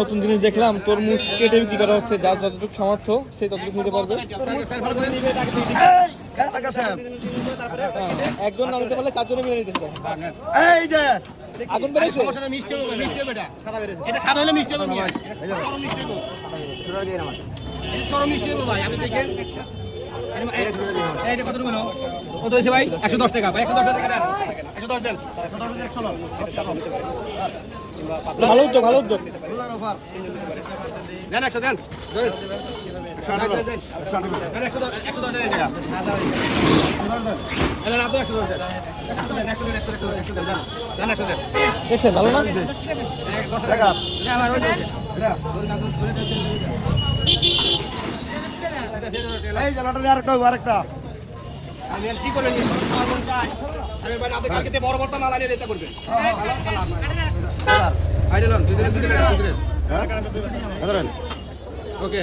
নতুন জিনিস দেখলাম, তরমুজ কেটে বিক্রি করা হচ্ছে, যার যতটুকু সামর্থ্য সে ততটুকু নিতে পারবে। একজন না নিতে পারলে চারজনে মিলে নিতে পারে। এই যে আগুন বেড়েছে, মিষ্টি হবে, মিষ্টি হবে এটা সাদা হলে মিষ্টি হবে ভাই, চরম মিষ্টি হবে, চরম মিষ্টি হবে ভাই। আপনি দেখেন এই যে কত টাকা কত হয়েছে ভাই? 110 টাকা ভাই, 110 টাকা দেন, 110 দেন, 110 দেন, 116 ভালো উদ্যোগ, ভালো উদ্যোগ। দেন 100 দেন, 110 দেন, 110 দেন এটা এলা না 110 দেন, 110 দেন, 110 দেন, দেন 100 দেন। দেখছেন ভালো না? 10 টাকা আমার ওই এই যে লটারি আরেকটা আমি কি করে নিয়ে আমি ভাই আপনি কালকে বড় বড় মাল আনিয়ে দিতে করবেন। আইডলন দুই দিন হ্যাঁ ওকে।